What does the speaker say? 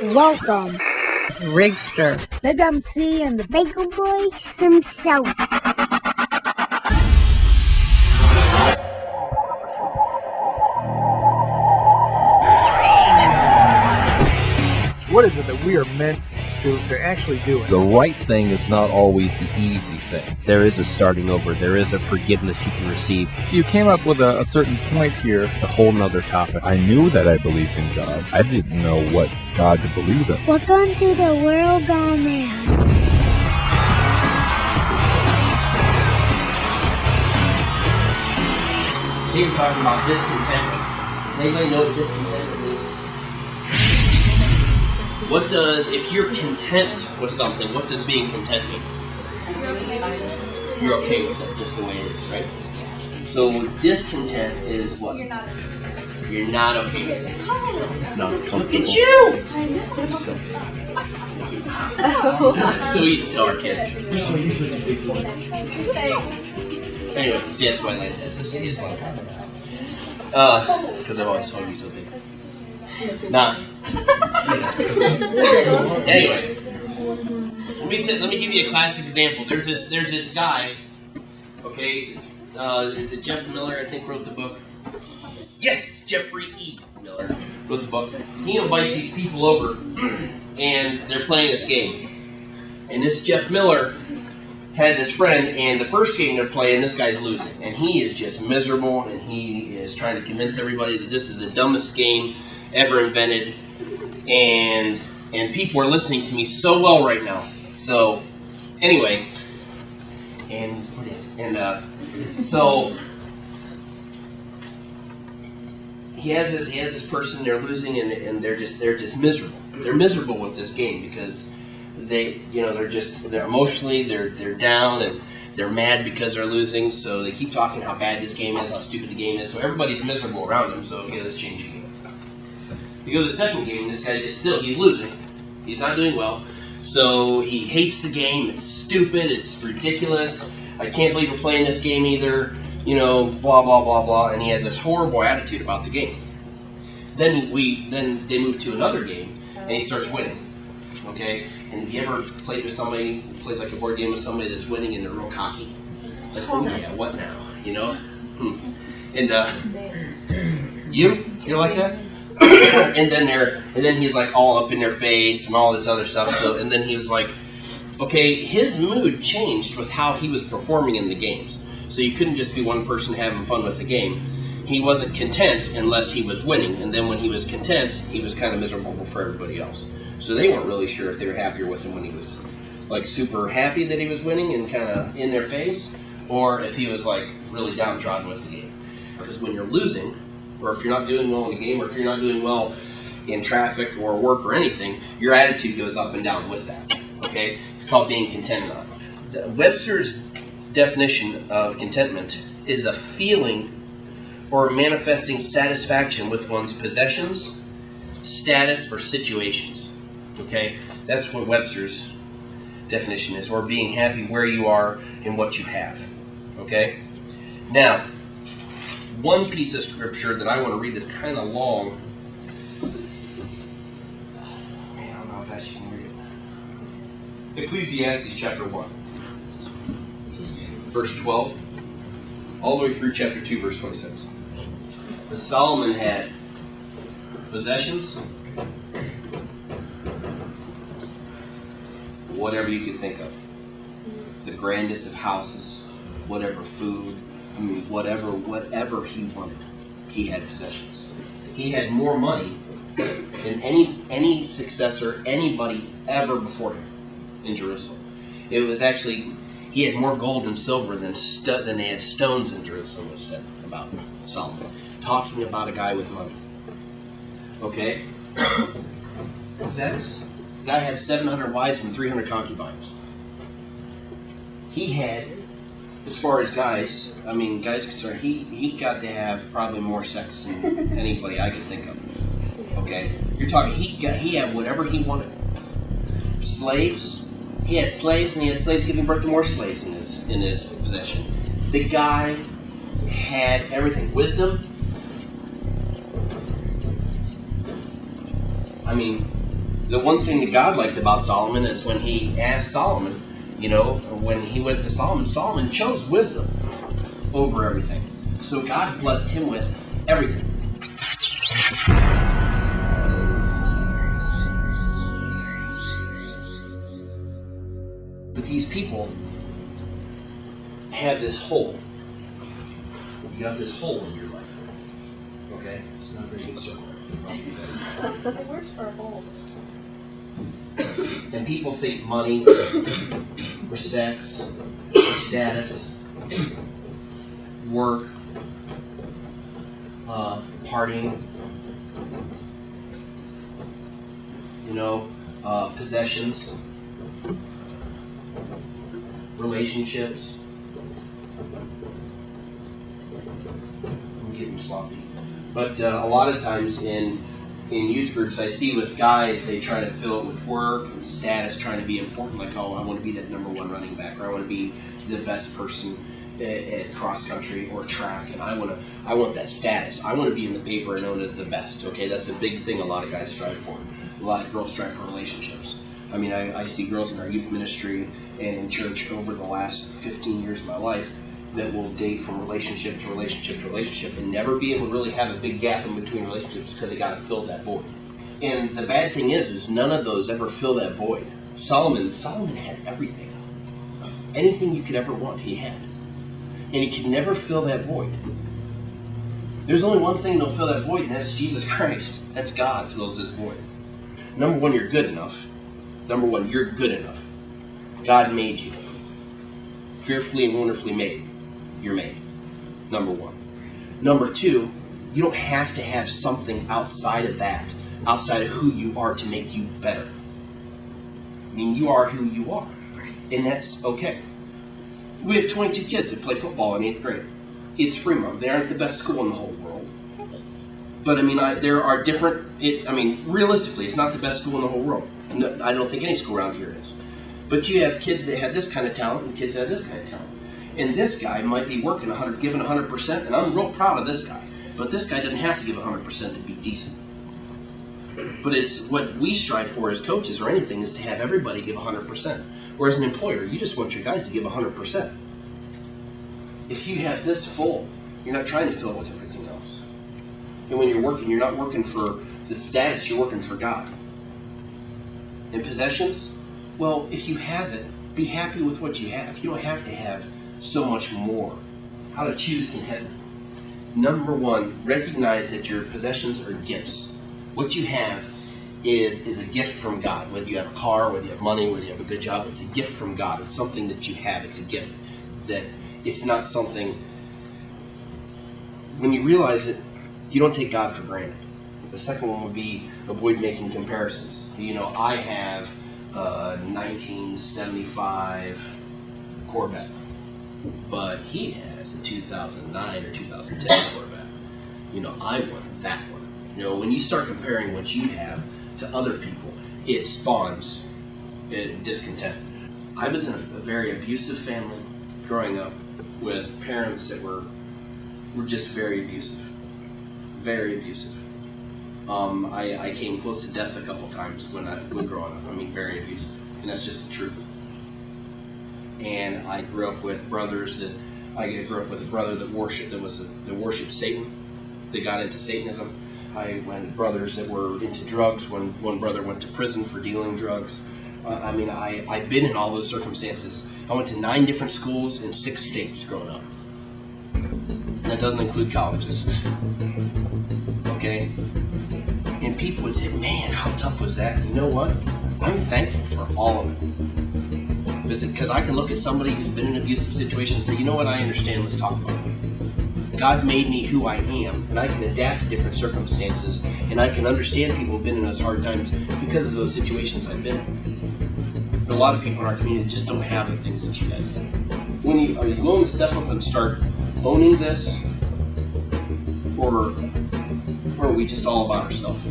Welcome, Rigster, the MC and the Bagel Boy himself. What is it that we are meant to actually do? The right thing is not always the easy thing. There is a starting over. There is a forgiveness you can receive. You came up with a certain point here. It's a whole nother topic. I knew that I believed in God. I didn't know what God to believe in. Welcome to the world gone mad. Here we're talking about discontentment. Does anybody know what discontentment means? What does, if you're content with something, what does being content mean? You're okay with it, just the way it is, right? So discontent is what? You're not okay with it. Not Look at you! So we used to tell our kids, you're so such a big one. Anyway, see, that's why Lance has this. He is like, because I've always told you so big. Not. Anyway, let me give you a classic example. There's this guy. Okay, is it Jeff Miller? I think wrote the book. Yes, Jeffrey E. Miller wrote the book. He invites these people over, and they're playing this game. And this Jeff Miller has his friend, and the first game they're playing, this guy's losing, and he is just miserable, and he is trying to convince everybody that this is the dumbest game ever invented, and people are listening to me so well right now. So anyway, so he has this person, they're losing, and they're just miserable. They're miserable with this game because they're emotionally they're down, and they're mad because they're losing. So they keep talking how bad this game is, how stupid the game is. So everybody's miserable around them. So okay, let's change the game. You go to the second game, and this guy's he's losing. He's not doing well. So he hates the game. It's stupid. It's ridiculous. I can't believe we're playing this game either. Blah, blah, blah, blah. And he has this horrible attitude about the game. Then they move to another game, and he starts winning. Okay? And have you ever played with somebody, played like a board game with somebody that's winning and they're real cocky? Like, oh yeah, what now? And you're like that? and then he's like all up in their face and all this other stuff. So and then he was like, okay, his mood changed with how he was performing in the games. So you couldn't just be one person having fun with the game. He wasn't content unless he was winning, and then when he was content, he was kind of miserable for everybody else. So they weren't really sure if they were happier with him when he was like super happy that he was winning and kind of in their face, or if he was like really downtrodden with the game. Because when you're losing, or if you're not doing well in the game, or if you're not doing well in traffic or work or anything, your attitude goes up and down with that. Okay? It's called being content. Webster's definition of contentment is a feeling or manifesting satisfaction with one's possessions, status, or situations. Okay? That's what Webster's definition is, or being happy where you are and what you have. Okay? Now, one piece of scripture that I want to read that's kind of long. Man, I don't know if I should read it. Ecclesiastes chapter 1, verse 12, all the way through chapter 2, verse 27. But Solomon had possessions, whatever you could think of, the grandest of houses, whatever food, whatever he wanted, he had possessions. He had more money than any successor, anybody ever before him in Jerusalem. It was actually, he had more gold and silver than they had stones in Jerusalem, was said about Solomon. Talking about a guy with money. Okay? Sex. The guy had 700 wives and 300 concubines. He had, as far as guys concerned, he got to have probably more sex than anybody I could think of. Okay? You're talking, he had whatever he wanted. Slaves. He had slaves, and he had slaves giving birth to more slaves in his possession. The guy had everything. Wisdom. The one thing that God liked about Solomon is when he asked Solomon, when he went to Solomon, Solomon chose wisdom over everything. So God blessed him with everything. But these people have this hole. You have this hole in your life. Okay? It's not a very good circle. It works for a hole. And people think money, or sex, or status, work, partying, possessions, relationships. I'm getting sloppy. But a lot of times in youth groups, I see with guys, they try to fill it with work and status, trying to be important, like, oh, I want to be that number one running back, or I want to be the best person at cross country or track, and I want that status. I want to be in the paper and known as the best. Okay, that's a big thing a lot of guys strive for. A lot of girls strive for relationships. I mean, I see girls in our youth ministry and in church over the last 15 years of my life that will date from relationship to relationship to relationship and never be able to really have a big gap in between relationships because they got to fill that void. And the bad thing is none of those ever fill that void. Solomon had everything. Anything you could ever want, he had. And he could never fill that void. There's only one thing that'll fill that void, and that's Jesus Christ. That's God fills this void. Number one, you're good enough. Number one, you're good enough. God made you. Fearfully and wonderfully made. You're made. Number one. Number two, you don't have to have something outside of that, outside of who you are, to make you better. I mean, you are who you are. And that's okay. We have 22 kids that play football in 8th grade. It's Fremont. They aren't the best school in the whole world. But I mean, there are different, realistically, it's not the best school in the whole world. No, I don't think any school around here is. But you have kids that have this kind of talent and kids that have this kind of talent. And this guy might be working giving 100%, and I'm real proud of this guy. But this guy doesn't have to give 100% to be decent. But it's what we strive for as coaches or anything is to have everybody give 100%. Or as an employer, you just want your guys to give 100%. If you have this full, you're not trying to fill it with everything else. And when you're working, you're not working for the status, you're working for God. And possessions? Well, if you have it, be happy with what you have. You don't have to have so much more. How to choose contentment. Number one, recognize that your possessions are gifts. What you have is a gift from God. Whether you have a car, whether you have money, whether you have a good job, it's a gift from God. It's something that you have. It's a gift. That it's not something, when you realize it, you don't take God for granted. The second one would be avoid making comparisons. I have a 1975 Corvette, but he has a 2009 or 2010 Corvette. I want that one. When you start comparing what you have to other people, it spawns discontent. I was in a very abusive family growing up with parents that were just very abusive. Very abusive. I came close to death a couple times when growing up. Very abusive. And that's just the truth. And I grew up with brothers that grew up with a brother that worshiped Satan. They got into Satanism. I went brothers that were into drugs. One brother went to prison for dealing drugs. I've been in all those circumstances. I went to 9 different schools in 6 states growing up. And that doesn't include colleges. Okay? And people would say, man, how tough was that? You know what? I'm thankful for all of it. Because I can look at somebody who's been in an abusive situation and say, you know what, I understand, let's talk about it. God made me who I am, and I can adapt to different circumstances, and I can understand people who've been in those hard times because of those situations I've been in. But a lot of people in our community just don't have the things that you guys have. Are you willing to step up and start owning this, or are we just all about ourselves?